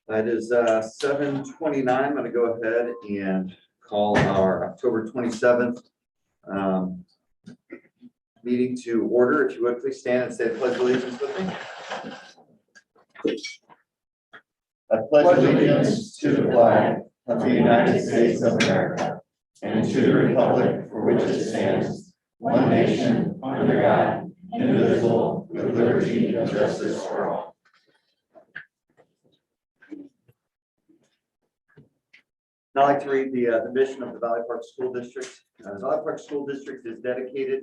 It is 7:29. I'm going to go ahead and call our October 27th meeting to order. If you would please stand and say the Pledge of Allegiance with me. I pledge allegiance to the flag of the United States of America and to the republic for which it stands, one nation, under God, indivisible, with liberty and justice for all. Now I'd like to read the mission of the Valley Park School District. The Valley Park School District is dedicated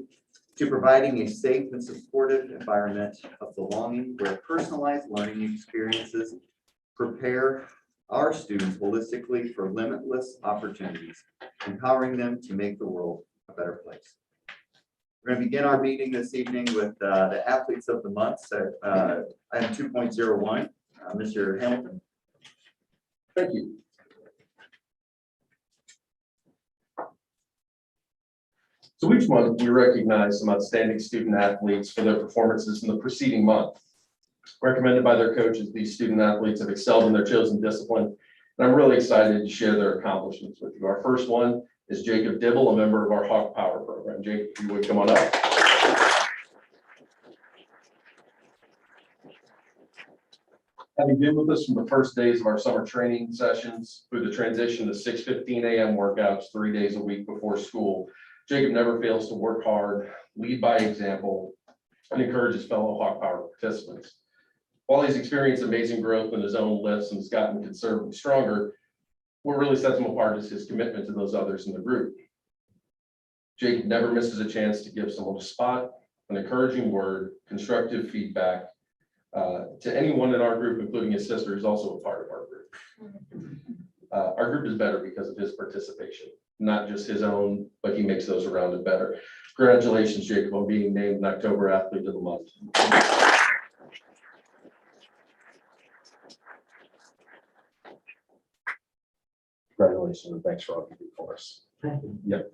to providing a safe and supportive environment of belonging where personalized learning experiences prepare our students holistically for limitless opportunities, empowering them to make the world a better place. We're going to begin our meeting this evening with the athletes of the month. So item 2.01, Mr. Hamilton. Thank you. So each month we recognize some outstanding student athletes for their performances in the preceding month. Recommended by their coaches, these student athletes have excelled in their chosen discipline, and I'm really excited to share their accomplishments with you. Our first one is Jacob Dibble, a member of our Hawk Power program. Jacob, if you would come on up. Having been with us from the first days of our summer training sessions through the transition to 6:15 a.m. workouts 3 days a week before school, Jacob never fails to work hard, lead by example, and encourage his fellow Hawk Power participants. While he's experienced amazing growth in his own lifts and has gotten considerably stronger, what really sets him apart is his commitment to those others in the group. Jacob never misses a chance to give someone a spot, an encouraging word, constructive feedback to anyone in our group, including his sister, who's also a part of our group. Our group is better because of his participation, not just his own, but he makes those around it better. Congratulations, Jacob, on being named an October Athlete of the Month. Congratulations, and thanks for all you do for us. Yep.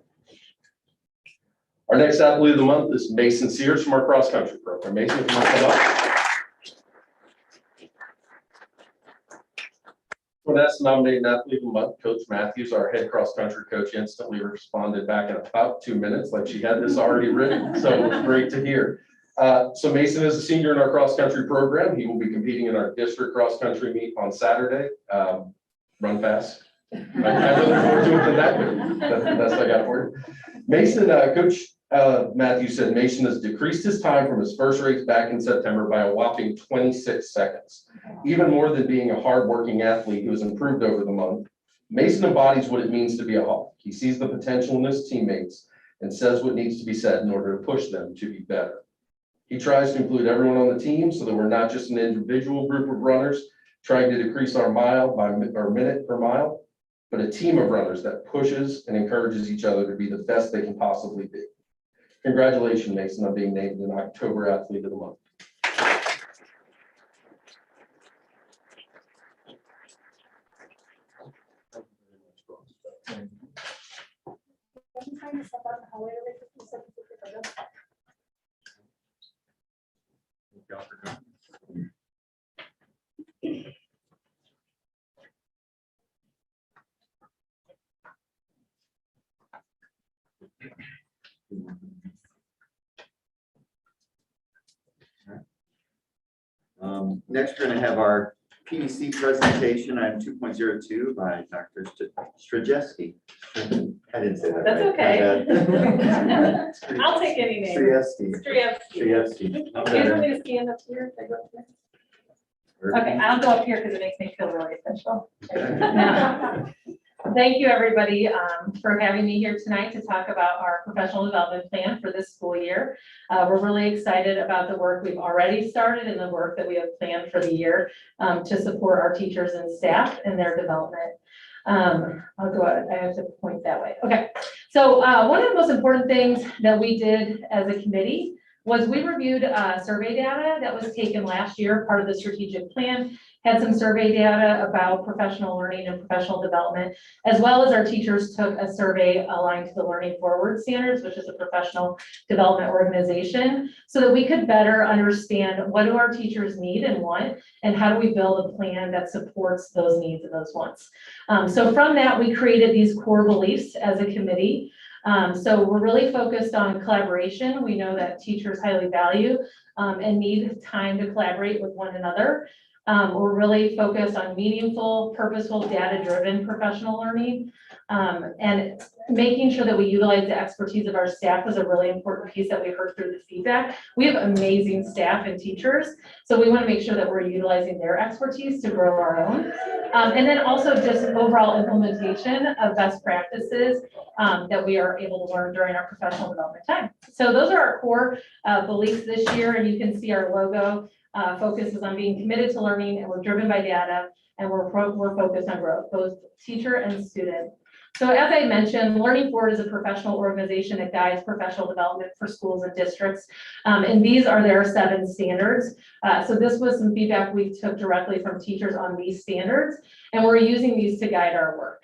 Our next athlete of the month is Mason Sears from our cross country program. Mason, if you want to come up. When asked to nominate an athlete of the month, Coach Matthews, our head cross country coach, instantly responded back in about 2 minutes, like she had this already written. So it was great to hear. So Mason is a senior in our cross country program. He will be competing in our district cross country meet on Saturday. Run fast. I really look forward to it than that. That's the best I got for you. Mason, Coach Matthews said Mason has decreased his time from his first race back in September by a whopping 26 seconds. Even more than being a hardworking athlete who has improved over the month, Mason embodies what it means to be a Hawk. He sees the potential in his teammates and says what needs to be said in order to push them to be better. He tries to include everyone on the team so that we're not just an individual group of runners trying to decrease our minute per mile, but a team of runners that pushes and encourages each other to be the best they can possibly be. Congratulations, Mason, on being named an October Athlete of the Month. Next, we're going to have our PDC presentation, item 2.02 by Dr. Strajewski. I didn't say that. That's right. okay. I'll take any name. Strajewski. You guys want me to stand up here? If I go up here? Okay, I'll go up here because it makes me feel really official. Thank you, everybody, for having me here tonight to talk about our professional development plan for this school year. We're really excited about the work we've already started and the work that we have planned for the year to support our teachers and staff in their development. I'll go ahead. I have to point that way. Okay. So one of the most important things that we did as a committee was we reviewed survey data that was taken last year, part of the strategic plan, had some survey data about professional learning and professional development, as well as our teachers took a survey aligned to the Learning Forward Standards, which is a professional development organization, so that we could better understand what do our teachers need and want, and how do we build a plan that supports those needs and those wants. So from that, we created these core beliefs as a committee. So we're really focused on collaboration. We know that teachers highly value and need time to collaborate with one another. We're really focused on meaningful, purposeful, data-driven professional learning. And making sure that we utilize the expertise of our staff was a really important piece that we heard through the feedback. We have amazing staff and teachers, so we want to make sure that we're utilizing their expertise to grow our own. And then also just overall implementation of best practices that we are able to learn during our professional development time. So those are our core beliefs this year, and you can see our logo focuses on being committed to learning, and we're driven by data, and we're focused on growth, both teacher and student. So as I mentioned, Learning Forward is a professional organization that guides professional development for schools and districts. And these are their 7 standards. So this was some feedback we took directly from teachers on these standards, and we're using these to guide our work.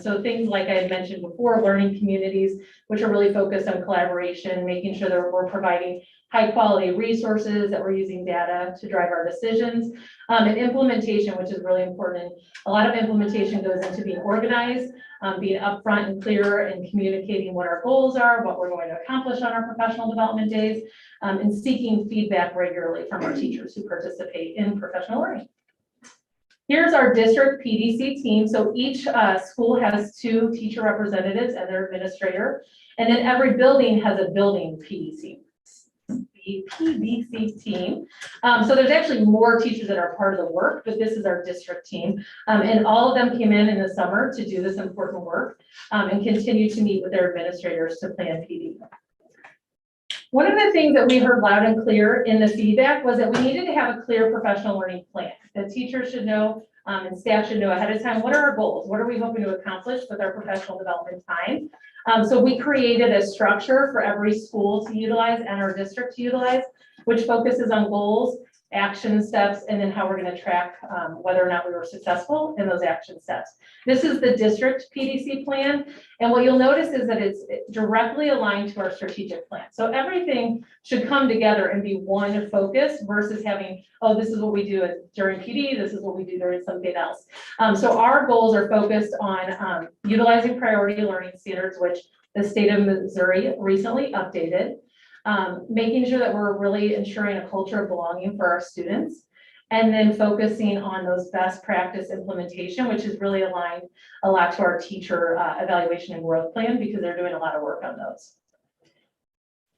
So things like I had mentioned before, learning communities, which are really focused on collaboration, making sure that we're providing high quality resources, that we're using data to drive our decisions, and implementation, which is really important. A lot of implementation goes into being organized, being upfront and clear and communicating what our goals are, what we're going to accomplish on our professional development days, and seeking feedback regularly from our teachers who participate in professional learning. Here's our district PDC team. So each school has 2 teacher representatives and their administrator, and then every building has a building PDC team. So there's actually more teachers that are part of the work, but this is our district team. And all of them came in the summer to do this important work and continue to meet with their administrators to plan PD. One of the things that we heard loud and clear in the feedback was that we needed to have a clear professional learning plan. The teachers should know and staff should know ahead of time, what are our goals? What are we hoping to accomplish with our professional development time? So we created a structure for every school to utilize and our district to utilize, which focuses on goals, action steps, and then how we're going to track whether or not we were successful in those action steps. This is the district PDC plan, and what you'll notice is that it's directly aligned to our strategic plan. So everything should come together and be one focus versus having, oh, this is what we do during PD, this is what we do during something else. So our goals are focused on utilizing priority learning standards, which the state of Missouri recently updated. Making sure that we're really ensuring a culture of belonging for our students, and then focusing on those best practice implementation, which is really aligned a lot to our teacher evaluation and growth plan, because they're doing a lot of work on those.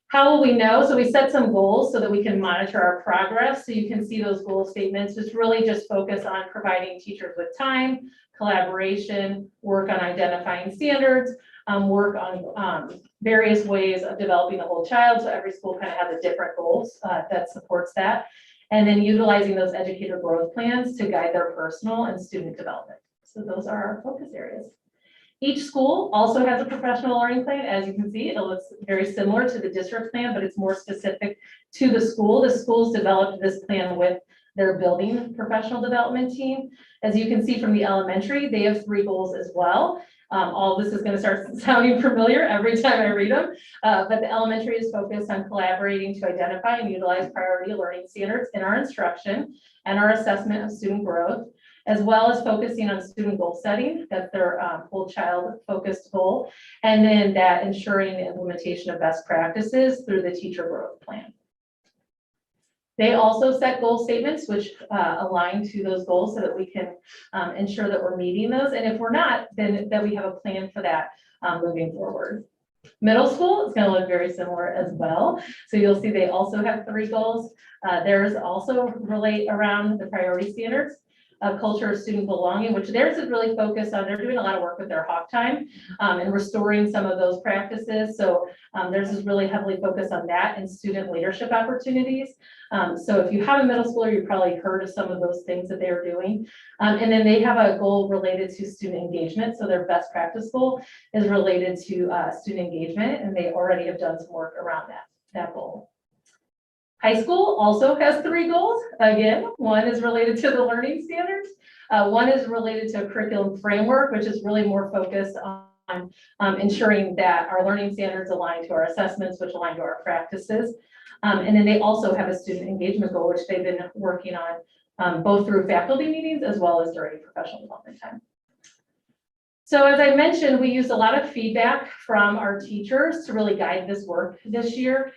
How will we know? So we set some goals so that we can monitor our progress. So you can see those goal statements, just really just focus on providing teachers with time, collaboration, work on identifying standards, work on various ways of developing the whole child. So every school kind of has a different goals that supports that. And then utilizing those educator growth plans to guide their personal and student development. So those are our focus areas. Each school also has a professional learning plan. As you can see, it looks very similar to the district plan, but it's more specific to the school. The schools developed this plan with their building professional development team. As you can see from the elementary, they have 3 goals as well. All this is going to start sounding familiar every time I read them, but the elementary is focused on collaborating to identify and utilize priority learning standards in our instruction and our assessment of student growth, as well as focusing on student goal setting. That's their whole child focused goal, and then that ensuring the implementation of best practices through the teacher growth plan. They also set goal statements which align to those goals so that we can ensure that we're meeting those. And if we're not, then we have a plan for that moving forward. Middle school is going to look very similar as well. So you'll see they also have 3 goals. Theirs also relate around the priority standards. Culture of student belonging, which theirs is really focused on, they're doing a lot of work with their hawk time and restoring some of those practices. So theirs is really heavily focused on that and student leadership opportunities. So if you have a middle schooler, you've probably heard of some of those things that they're doing. And then they have a goal related to student engagement. So their best practice goal is related to student engagement, and they already have done some work around that goal. High school also has 3 goals. Again, one is related to the learning standards. One is related to a curriculum framework, which is really more focused on ensuring that our learning standards align to our assessments, which align to our practices. And then they also have a student engagement goal, which they've been working on both through faculty meetings as well as during professional development time. So as I mentioned, we used a lot of feedback from our teachers to really guide this work this year.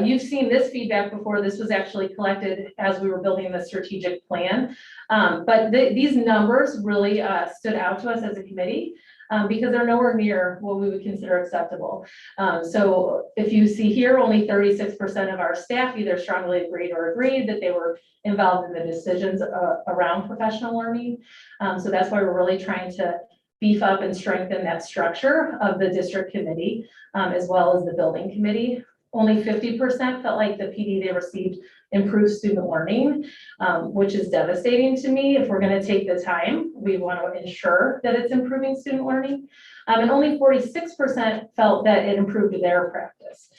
You've seen this feedback before. This was actually collected as we were building the strategic plan. But these numbers really stood out to us as a committee because they're nowhere near what we would consider acceptable. So if you see here, only 36% of our staff either strongly agreed or agreed that they were involved in the decisions around professional learning. So that's why we're really trying to beef up and strengthen that structure of the district committee, as well as the building committee. Only 50% felt like the PD they received improved student learning, which is devastating to me. If we're going to take the time, we want to ensure that it's improving student learning. And only 46% felt that it improved their practice.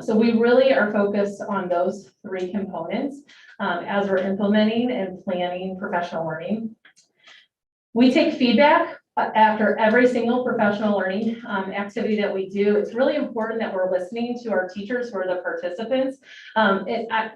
So we really are focused on those 3 components as we're implementing and planning professional learning. We take feedback after every single professional learning activity that we do. It's really important that we're listening to our teachers who are the participants.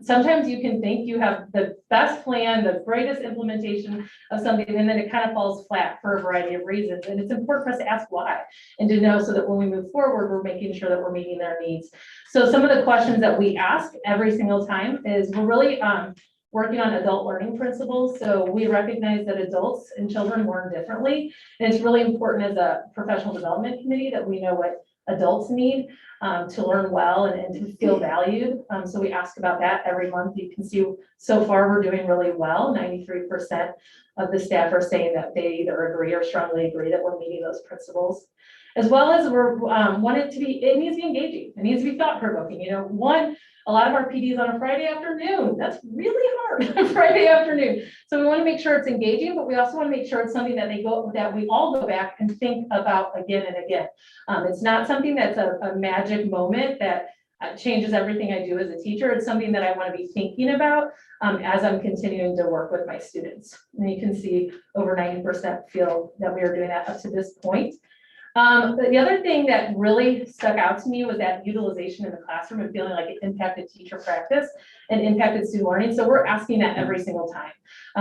Sometimes you can think you have the best plan, the greatest implementation of something, and then it kind of falls flat for a variety of reasons. And it's important for us to ask why and to know so that when we move forward, we're making sure that we're meeting their needs. So some of the questions that we ask every single time is we're really working on adult learning principles. So we recognize that adults and children learn differently. And it's really important as a professional development committee that we know what adults need to learn well and to feel valued. So we ask about that every month. You can see so far we're doing really well. 93% of the staff are saying that they either agree or strongly agree that we're meeting those principles. As well as we're want it needs to be engaging. It needs to be thought-provoking. You know, a lot of our PDs on a Friday afternoon. That's really hard on Friday afternoon. So we want to make sure it's engaging, but we also want to make sure it's something that we all go back and think about again and again. It's not something that's a magic moment that changes everything I do as a teacher. It's something that I want to be thinking about as I'm continuing to work with my students. And you can see over 90% feel that we are doing that up to this point. The other thing that really stuck out to me was that utilization in the classroom and feeling like it impacted teacher practice and impacted student learning. So we're asking that every single time.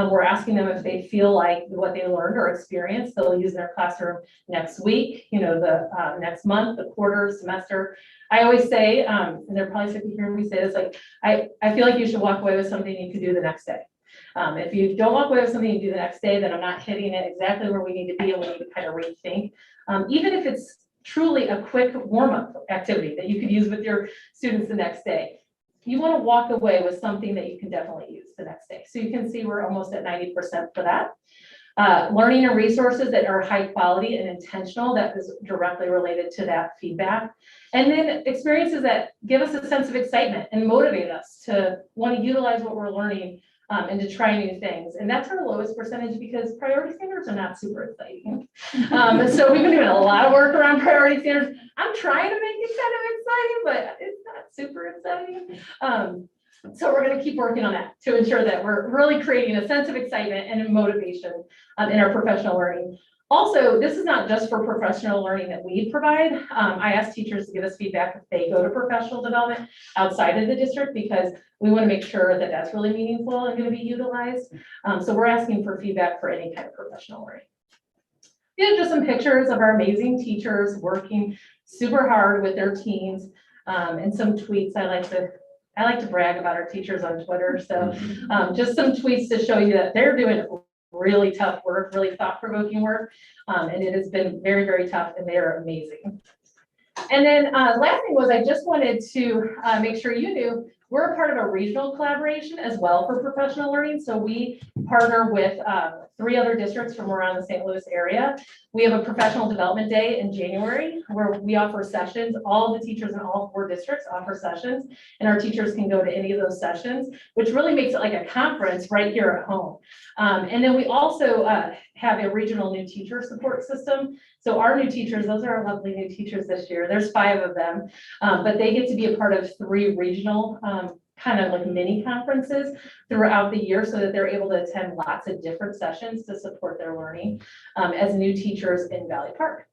We're asking them if they feel like what they learned or experienced, they'll use in their classroom next week, the next month, the quarter, semester. I always say, and they're probably sick of hearing me say this, like, I feel like you should walk away with something you can do the next day. If you don't walk away with something you do the next day, then I'm not hitting it exactly where we need to be, and we need to kind of rethink. Even if it's truly a quick warm-up activity that you could use with your students the next day, you want to walk away with something that you can definitely use the next day. So you can see we're almost at 90% for that. Learning and resources that are high quality and intentional, that is directly related to that feedback. And then experiences that give us a sense of excitement and motivate us to want to utilize what we're learning and to try new things. And that's our lowest percentage because priority standards are not super exciting. So we've been doing a lot of work around priority standards. I'm trying to make it kind of exciting, but it's not super exciting. So we're going to keep working on that to ensure that we're really creating a sense of excitement and motivation in our professional learning. Also, this is not just for professional learning that we provide. I ask teachers to give us feedback if they go to professional development outside of the district because we want to make sure that that's really meaningful and going to be utilized. So we're asking for feedback for any kind of professional learning. These are just some pictures of our amazing teachers working super hard with their teams and some tweets. I like to brag about our teachers on Twitter. So just some tweets to show you that they're doing really tough work, really thought-provoking work. And it has been very, very tough and they are amazing. And then last thing was I just wanted to make sure you knew we're a part of a regional collaboration as well for professional learning. So we partner with 3 other districts from around the St. Louis area. We have a professional development day in January where we offer sessions. All the teachers in all 4 districts offer sessions and our teachers can go to any of those sessions, which really makes it like a conference right here at home. And then we also have a regional new teacher support system. So our new teachers, those are our lovely new teachers this year. There's 5 of them, but they get to be a part of 3 regional kind of like mini conferences throughout the year so that they're able to attend lots of different sessions to support their learning as new teachers in Valley Park.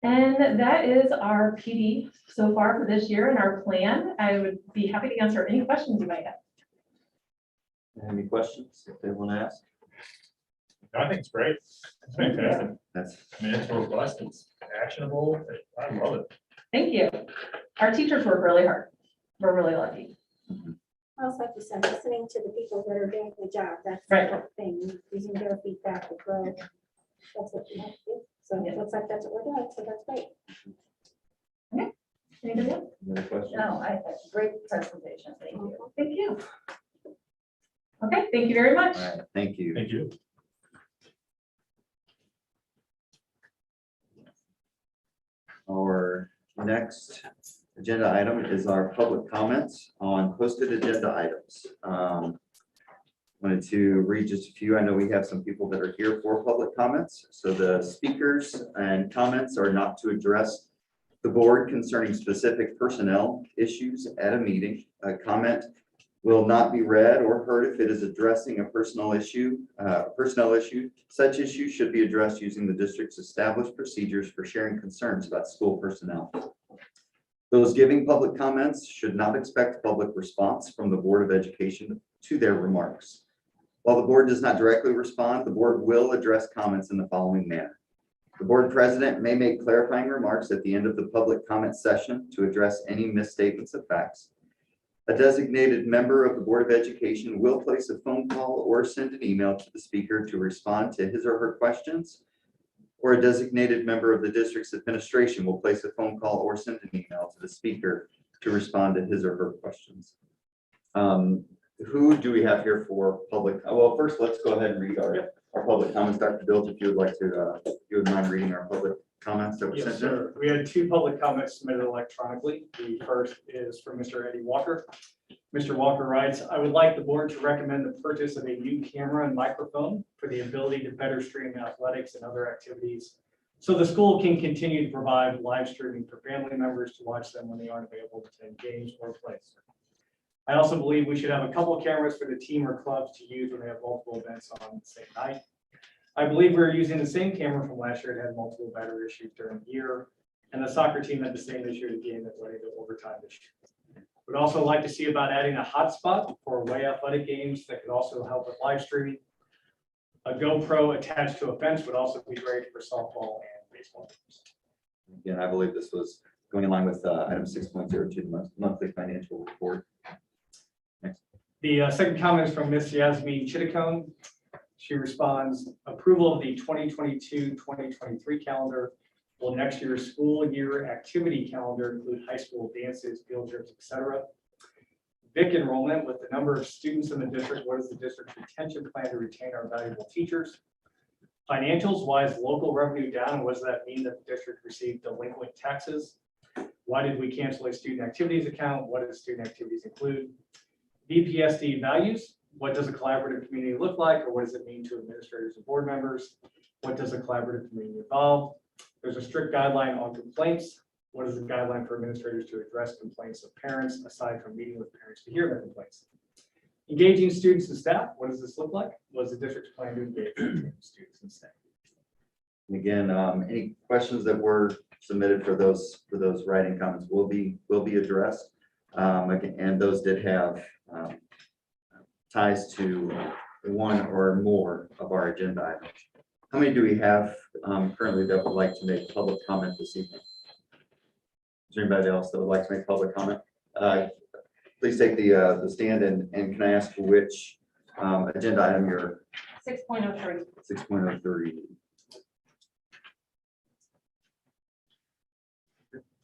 And that is our PD so far for this year and our plan. I would be happy to answer any questions you might have. Any questions if they want to ask? I think it's great. It's fantastic. That's, I mean, it's robust, it's actionable. I love it. Thank you. Our teachers work really hard. We're really lucky. I also have to say, listening to the people that are doing the job, that's Right. the thing, using their feedback to grow. That's what you have to do. So it looks like that's what we're doing, so that's great. Anybody else? any other questions? No, I, that's a great presentation, thank you. Thank you. Okay, thank you very much. All right, thank you. Thank you. Our next agenda item is our public comments on posted agenda items. Wanted to read just a few. I know we have some people that are here for public comments. So the speakers and comments are not to address the board concerning specific personnel issues at a meeting. A comment will not be read or heard if it is addressing a personnel issue. Such issues should be addressed using the district's established procedures for sharing concerns about school personnel. Those giving public comments should not expect public response from the Board of Education to their remarks. While the board does not directly respond, the board will address comments in the following manner. The board president may make clarifying remarks at the end of the public comment session to address any misstatements of facts. A designated member of the Board of Education will place a phone call or send an email to the speaker to respond to his or her questions, or a designated member of the district's administration will place a phone call or send an email to the speaker to respond to his or her questions. Who do we have here for public? Well, first, let's go ahead and read our public comments. Dr. Bilge, if you would like to, if you would mind reading our public comments that were Yes, sent in. sir. We had 2 public comments submitted electronically. The first is from Mr. Eddie Walker. Mr. Walker writes, I would like the board to recommend the purchase of a new camera and microphone for the ability to better stream athletics and other activities, so the school can continue to provide live streaming for family members to watch them when they aren't available to attend games or plays. I also believe we should have a couple of cameras for the team or clubs to use when they have multiple events on the same night. I believe we're using the same camera from last year. It had multiple battery issues during the year, and the soccer team had the same issue at the game that led to overtime this year. Would also like to see about adding a hotspot for away athletic games that could also help with live streaming. A GoPro attached to a fence would also be great for softball and baseball games. Again, I believe this was going in line with item 6.02, monthly financial report. The second comment is from Ms. Yasmin Chitticone. She responds, approval of the 2022-2023 calendar. Will next year's school year activity calendar include high school dances, field trips, etc.? VIC enrollment with the number of students in the district. What is the district's retention plan to retain our valuable teachers? Financials, why is local revenue down? What does that mean that the district received delinquent taxes? Why did we cancel a student activities account? What does student activities include? VPSD values. What does a collaborative community look like, or what does it mean to administrators and board members? What does a collaborative community involve? There's a strict guideline on complaints. What is the guideline for administrators to address complaints of parents, aside from meeting with parents to hear their complaints? Engaging students and staff. What does this look like? What is the district's plan to engage students and staff? And again, any questions that were submitted for those writing comments will be addressed. Again, and those did have ties to one or more of our agenda items. How many do we have currently that would like to make public comment this evening? Is there anybody else that would like to make public comment? Please take the stand and can I ask which agenda item you're 6.03. 6.03?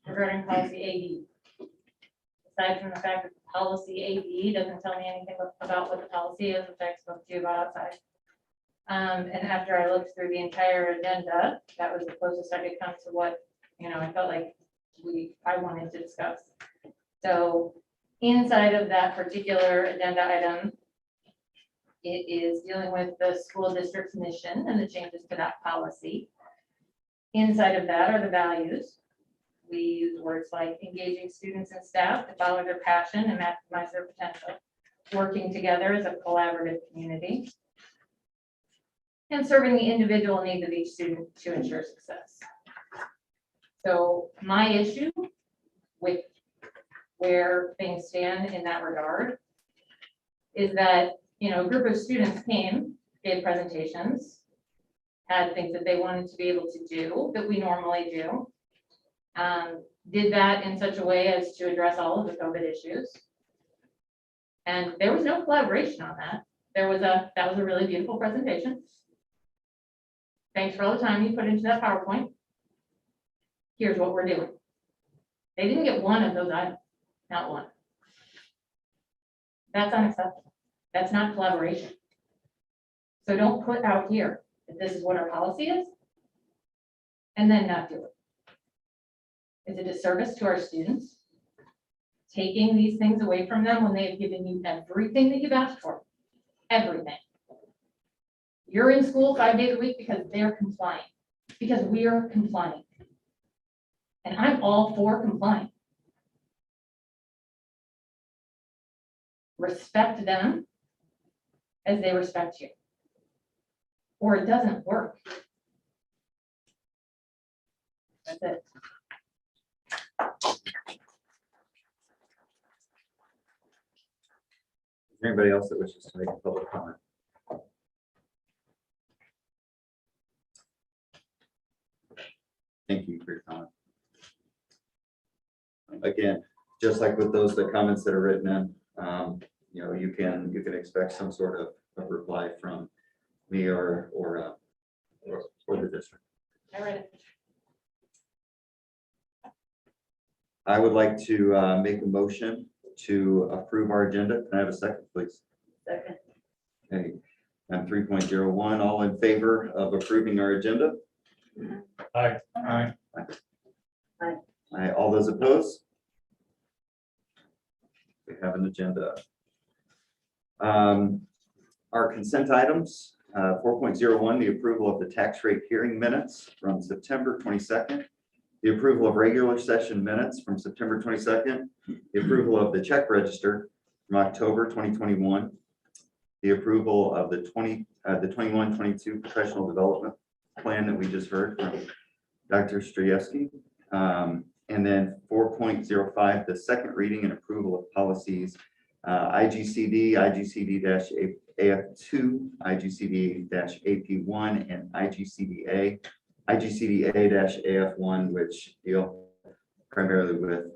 Regarding policy AD. Aside from the fact that the policy AD doesn't tell me anything about what the policy is, which I spoke to you about outside. And after I looked through the entire agenda, that was the closest I could come to what, I felt like I wanted to discuss. So inside of that particular agenda item, it is dealing with the school district's mission and the changes to that policy. Inside of that are the values. We use words like engaging students and staff to follow their passion and maximize their potential, working together as a collaborative community, and serving the individual needs of each student to ensure success. So my issue with where things stand in that regard is that, you know, a group of students came, gave presentations, had things that they wanted to be able to do that we normally do. Did that in such a way as to address all of the COVID issues. And there was no collaboration on that. That was a really beautiful presentation. Thanks for all the time you put into that PowerPoint. Here's what we're doing. They didn't get one of those items, not one. That's unacceptable. That's not collaboration. So don't put out here that this is what our policy is and then not do it. It's a disservice to our students, taking these things away from them when they have given you everything that you've asked for, everything. You're in school 5 days a week because they're complying, because we are complying. And I'm all for complying. Respect them as they respect you, or it doesn't work. That's it. Is there anybody else that wishes to make a public comment? Thank you for your comment. Again, just like with those, the comments that are written in, you know, you can expect some sort of reply from me or the district. I read it. I would like to make a motion to approve our agenda. Can I have a second, please? Second. Okay, and 3.01, all in favor of approving our agenda? Aye. Aye, all those opposed? We have an agenda. Our consent items, 4.01, the approval of the tax rate hearing minutes from September 22nd, the approval of regular session minutes from September 22nd, the approval of the check register from October 2021, the approval of the 21-22 professional development plan that we just heard from Dr. Strajewski. And then 4.05, the second reading and approval of policies, IGCD, IGCD-AF2, IGCD-AP1, and IGCDA-AF1, which deal primarily with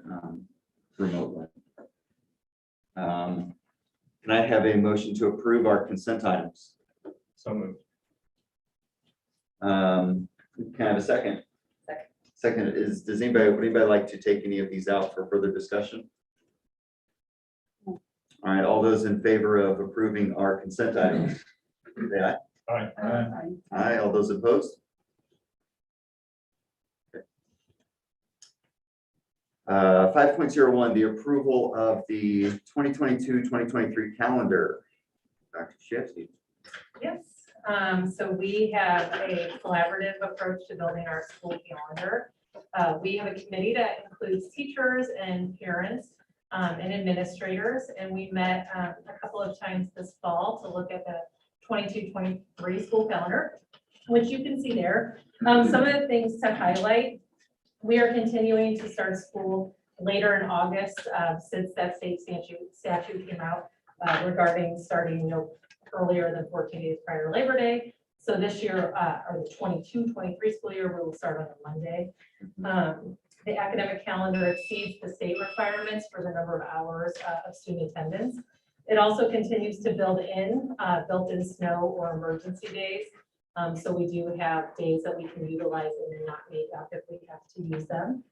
remote learning. Can I have a motion to approve our consent items? So moved. Can I have a second? Second is, would anybody like to take any of these out for further discussion? All right, all those in favor of approving our consent items? Say aye. Aye. Aye, all those opposed? Okay. 5.01, the approval of the 2022-2023 calendar. Dr. Shefsky. Yes, so we have a collaborative approach to building our school calendar. We have a committee that includes teachers and parents and administrators, and we met a couple of times this fall to look at the 22-23 school calendar, which you can see there. Some of the things to highlight: we are continuing to start school later in August since that state statute came out regarding starting earlier than 14 days prior to Labor Day. So this year, or the 22-23 school year, we will start on a Monday. The academic calendar exceeds the state requirements for the number of hours of student attendance. It also continues to build in built-in snow or emergency days. So we do have days that we can utilize and then not make up if we have to use them.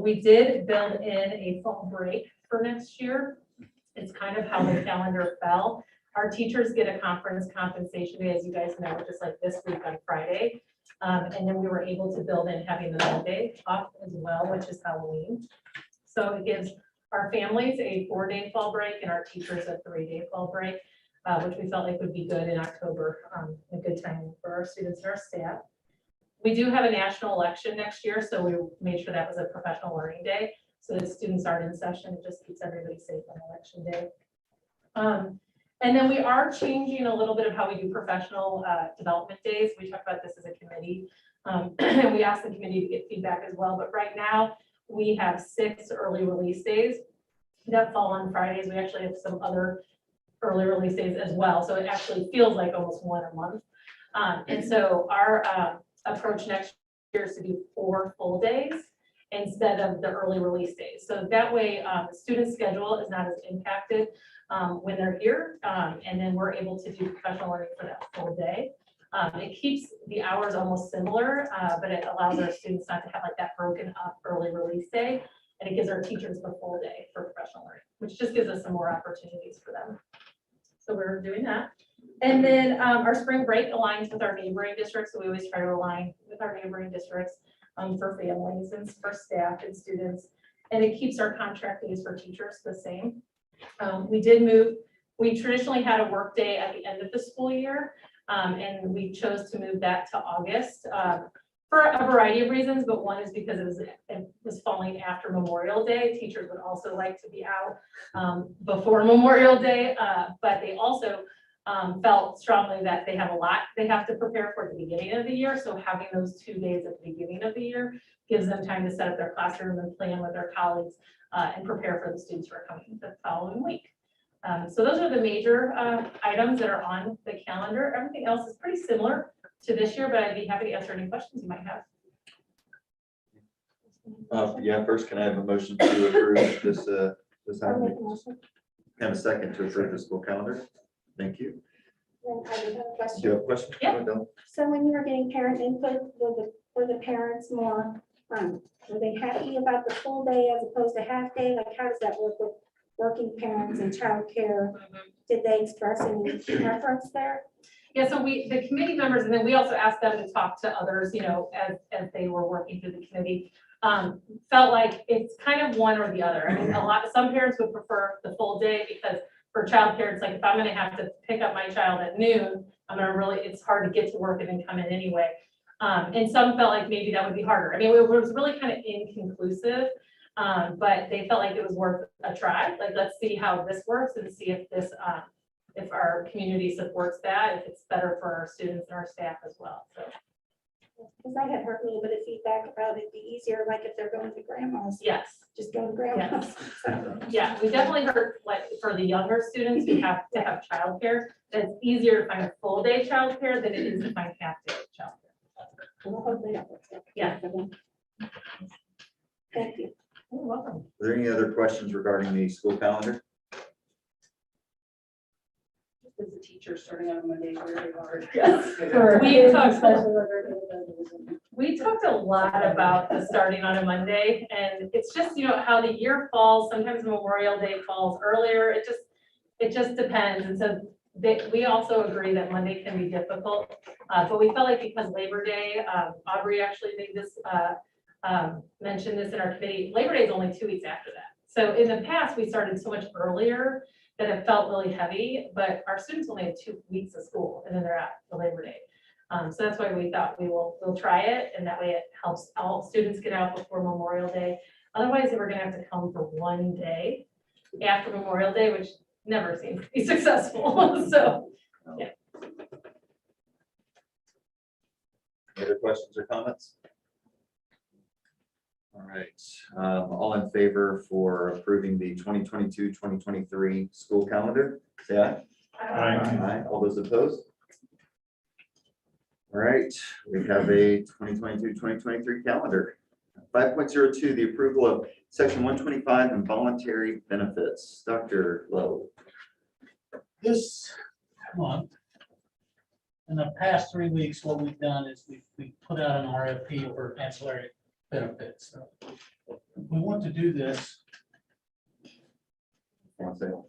We did build in a fall break for next year. It's kind of how the calendar fell. Our teachers get a conference compensation day, as you guys know, just like this week on Friday. And then we were able to build in having the Monday off as well, which is Halloween. So it gives our families a 4-day fall break and our teachers a 3-day fall break, which we felt like would be good in October, a good time for our students and our staff. We do have a national election next year, so we made sure that was a professional learning day, so that students aren't in session. It just keeps everybody safe on election day. And then we are changing a little bit of how we do professional development days. We talked about this as a committee. And we asked the committee to get feedback as well, but right now we have 6 early release days that fall on Fridays. We actually have some other early release days as well, so it actually feels like almost one a month. And so our approach next year is to do 4 full days instead of the early release days. So that way the student schedule is not as impacted when they're here, and then we're able to do professional learning for that full day. It keeps the hours almost similar, but it allows our students not to have like that broken up early release day. And it gives our teachers the full day for professional learning, which just gives us some more opportunities for them. So we're doing that. And then our spring break aligns with our neighboring districts. So we always try to align with our neighboring districts for families and for staff and students. And it keeps our contract days for teachers the same. We traditionally had a work day at the end of the school year. And we chose to move that to August for a variety of reasons, but one is because it was falling after Memorial Day. Teachers would also like to be out before Memorial Day, but they also felt strongly that they have a lot they have to prepare for at the beginning of the year. So having those 2 days at the beginning of the year gives them time to set up their classroom and plan with their colleagues and prepare for the students who are coming the following week. So those are the major items that are on the calendar. Everything else is pretty similar to this year, but I'd be happy to answer any questions you might have. Yeah, first, can I have a motion to approve this I'll make item? a motion. Have a second to approve the school calendar? Thank you. Then I do have a Do you question. have a question? Yeah. Go ahead. So when you were getting parent input, were the parents more, were they happy about the full day as opposed to half day? Like, how does that work with working parents and childcare? Did they express any preference there? Yeah, so the committee members, and then we also asked them to talk to others, as they were working through the committee, felt like it's kind of one or the other. I mean, some parents would prefer the full day because for childcare, it's like, if I'm gonna have to pick up my child at noon, it's hard to get to work and then come in anyway. And some felt like maybe that would be harder. I mean, it was really kind of inconclusive, but they felt like it was worth a try. Like, let's see how this works and see if if our community supports that, if it's better for our students and our staff as well, so. Because I had heard a little bit of feedback about it'd be easier, like if they're going to grandma's, Yes, just go to grandma's. yeah, we definitely heard, like, for the younger students who have to have childcare, that it's easier to find a full day childcare than it is to find half day childcare. Well, hopefully that works out Yeah. for them. Thank you. You're welcome. Are there any other questions regarding the school calendar? Is the teacher starting on Monday really hard? Yes. We talked a lot about the starting on a Monday, and it's just, how the year falls. Sometimes Memorial Day falls earlier. It just depends. And so we also agree that Monday can be difficult, but we felt like because Labor Day, Aubrey actually made this, mentioned this in our committee, Labor Day is only 2 weeks after that. So in the past, we started so much earlier that it felt really heavy, but our students only have 2 weeks of school and then they're at the Labor Day. So that's why we thought we'll try it, and that way it helps all students get out before Memorial Day. Otherwise, they were gonna have to come for 1 day after Memorial Day, which never seems to be successful, so. Yeah. Any other questions or comments? All right, all in favor for approving the 2022-2023 school calendar, say aye. Aye. All those opposed? All right, we have a 2022-2023 calendar. 5.02, the approval of section 125 involuntary benefits. Dr. Lowe. This month, in the past 3 weeks, what we've done is we've put out an RFP for ancillary benefits. So we want to do this. One second.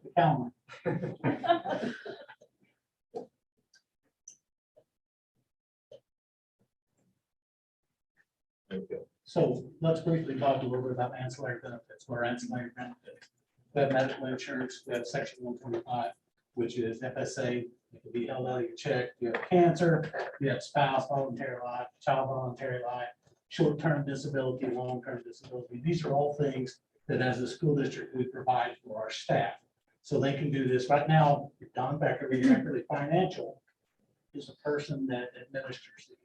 the calendar. So let's briefly talk a little bit about ancillary benefits. What are ancillary benefits? We have medical insurance, we have section 125, which is FSA, it can be held out of your check. You have cancer, you have spouse voluntary life, child voluntary life, short-term disability, long-term disability. These are all things that as a school district, we provide for our staff. So they can do this. Right now, Don Becker, Beckerly Financial, is a person that administers these.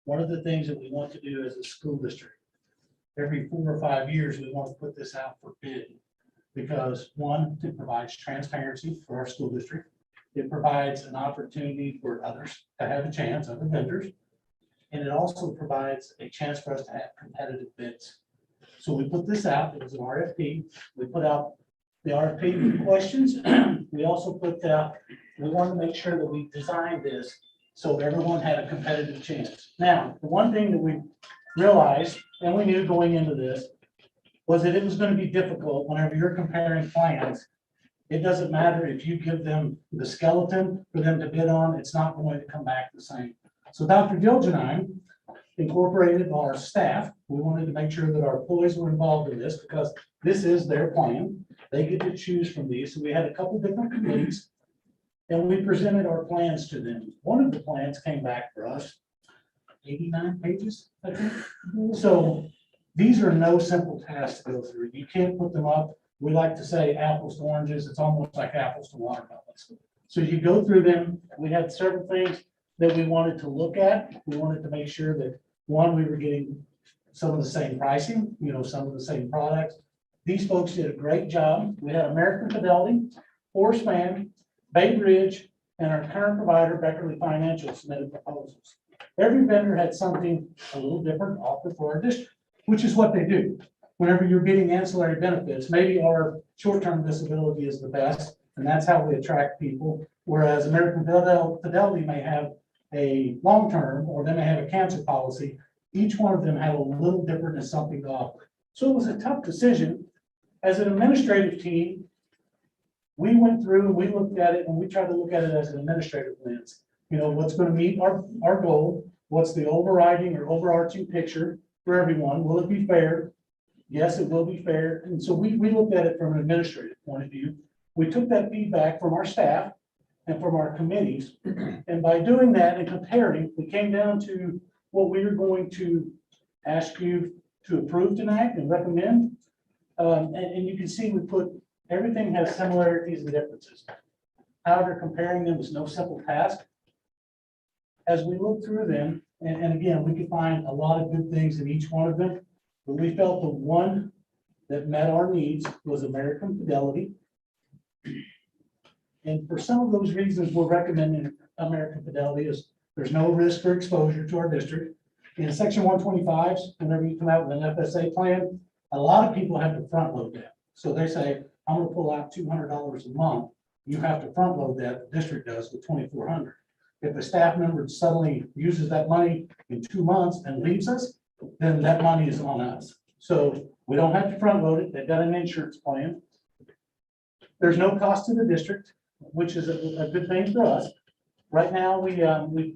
One of the things that we want to do as a school district, every 4 or 5 years, we want to put this out for bid. Because one, it provides transparency for our school district. It provides an opportunity for others to have a chance, other vendors. And it also provides a chance for us to have competitive bids. So we put this out, it was an RFP. We put out the RFP with questions. We also put out, we wanted to make sure that we designed this so everyone had a competitive chance. Now, the one thing that we realized, and we knew going into this, was that it was going to be difficult whenever you're comparing plans. It doesn't matter if you give them the skeleton for them to bid on, it's not going to come back the same. So Dr. Dilge and I incorporated our staff. We wanted to make sure that our employees were involved in this because this is their plan. They get to choose from these. So we had a couple different committees and we presented our plans to them. One of the plans came back for us, 89 pages, I think. So these are no simple tasks to go through. You can't put them up. We like to say apples to oranges. It's almost like apples to watermelons. So you go through them. We had certain things that we wanted to look at. We wanted to make sure that, one, we were getting some of the same pricing, some of the same products. These folks did a great job. We had American Fidelity, Horace Mann, Bay Bridge, and our current provider, Beckerly Financial, submitted proposals. Every vendor had something a little different offered for our district, which is what they do. Whenever you're getting ancillary benefits, maybe our short-term disability is the best, and that's how we attract people. Whereas American Fidelity may have a long-term, or they may have a cancer policy. Each one of them had a little different and something to offer. So it was a tough decision. As an administrative team, we went through and we looked at it and we tried to look at it as an administrative lens. What's going to meet our goal? What's the overriding or overarching picture for everyone? Will it be fair? Yes, it will be fair. And so we looked at it from an administrative point of view. We took that feedback from our staff and from our committees. And by doing that and comparing, we came down to what we are going to ask you to approve tonight and recommend. And you can see we put, everything has similarities and differences. However, comparing them is no simple task. As we look through them, and again, we could find a lot of good things in each one of them, but we felt the one that met our needs was American Fidelity. And for some of those reasons, we're recommending American Fidelity is there's no risk or exposure to our district. In section 125s, whenever you come out with an FSA plan, a lot of people have to front load that. So they say, I'm gonna pull out $200 a month. You have to front load that, the district does with $2,400. If a staff member suddenly uses that money in 2 months and leaves us, then that money is on us. So we don't have to front load it. They've got an insurance plan. There's no cost to the district, which is a good thing for us. Right now, the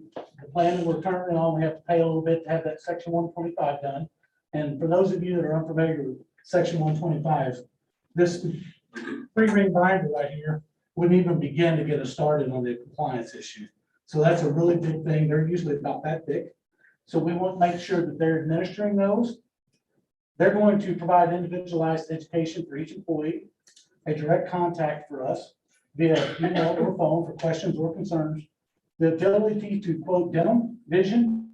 plan that we're currently on, we have to pay a little bit to have that section 125 done. And for those of you that are unfamiliar with section 125, this 3-ring binder right here wouldn't even begin to get us started on the compliance issue. So that's a really big thing. They're usually about that thick. So we want to make sure that they're administering those. They're going to provide individualized education for each employee, a direct contact for us via email or phone for questions or concerns, the ability to quote dental, vision,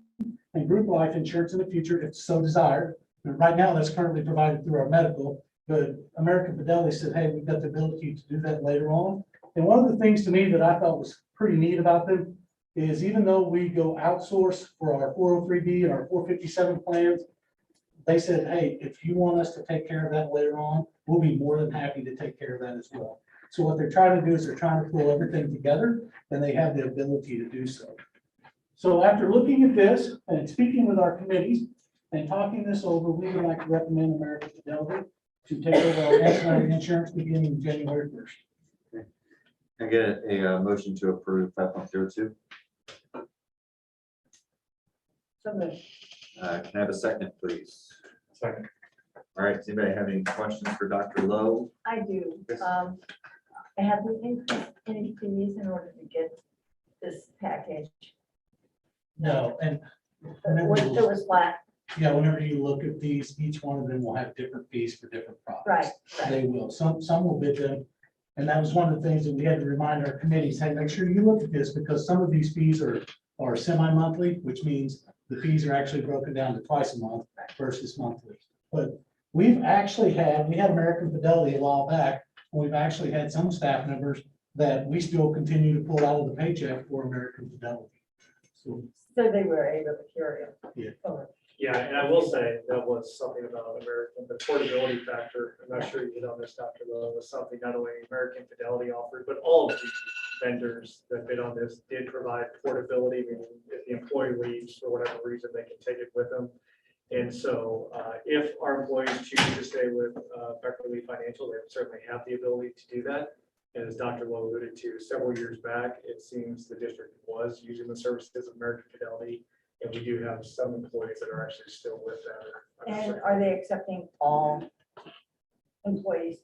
and group life insurance in the future if so desired. And right now, that's currently provided through our medical, but American Fidelity said, hey, we've got the ability to do that later on. And one of the things to me that I thought was pretty neat about them is even though we go outsource for our 403B and our 457 plans, they said, hey, if you want us to take care of that later on, we'll be more than happy to take care of that as well. So what they're trying to do is they're trying to pull everything together, and they have the ability to do so. So after looking at this and speaking with our committees and talking this over, we would like to recommend American Fidelity to take over our ancillary insurance beginning January 1st. Can I get a motion to approve 5.02? So moved. Can I have a second, please? Second. All right, does anybody have any questions for Dr. Lowe? I do. Yes. Have we increased any fees in order to get this package? No, and It whenever was, you- it was flat, whenever you look at these, each one of them will have different fees for different products. right, right. They will. Some will bid them. And that was one of the things that we had to remind our committees, hey, make sure you look at this because some of these fees are semi-monthly, which means the fees are actually broken down to twice a month versus monthly. But we had American Fidelity a while back. We've actually had some staff members that we still continue to pull out of the paycheck for American Fidelity. So, So they were able to carry it. Yeah. forward. Yeah, and I will say that was something about American, the portability factor. I'm not sure you hit on this, Dr. Lowe, was something not only American Fidelity offered, but all of the vendors that bid on this did provide portability. Meaning if the employee leaves for whatever reason, they can take it with them. And so if our employees choose to stay with Beckerly Financial, they certainly have the ability to do that. And as Dr. Lowe alluded to, several years back, it seems the district was using the services of American Fidelity. And we do have some employees that are actually still with them. And are they accepting all employees?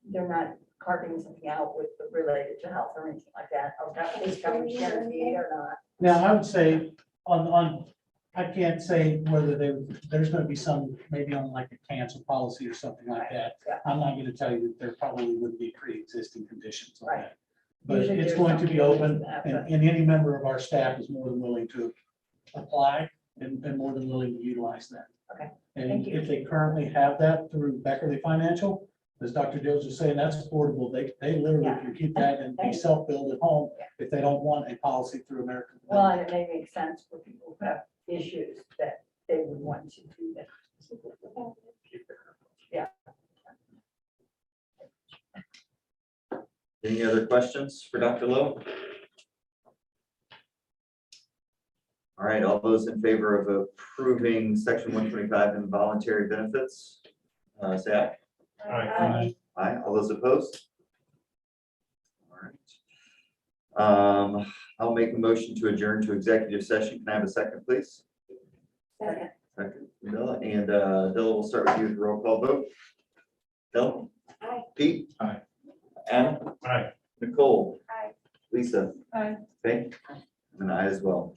They're not carving something out with related to health or anything like that, or that police coverage guarantee or not? now I would say I can't say whether there's gonna be some, maybe on like a cancer policy or something like that. Yeah. I'm not gonna tell you that there probably would be pre-existing conditions on Right. that. But Usually it's there's going to be something open that, and any member of our staff is more than willing to apply and more than willing to utilize that. Okay, And thank you. if they currently have that through Beckerly Financial, as Dr. Dills was saying, that's affordable. They literally Yeah. can keep that and be Thank you. self-billed at home if they don't want a policy through American. Well, and it may make sense for people who have issues that they would want to do that. Any other questions for Dr. Lowe? All right, all those in favor of approving section 125 involuntary benefits, say aye. Aye, all those opposed? All right. I'll make a motion to adjourn to executive session. Can I have a second, please? Second. Second, Dilla, and Dilla, we'll start with you with the roll call vote. Dilla? Aye. Pete? Aye. Anna? Aye. Nicole? Aye. Lisa? Aye. Okay, and I as well.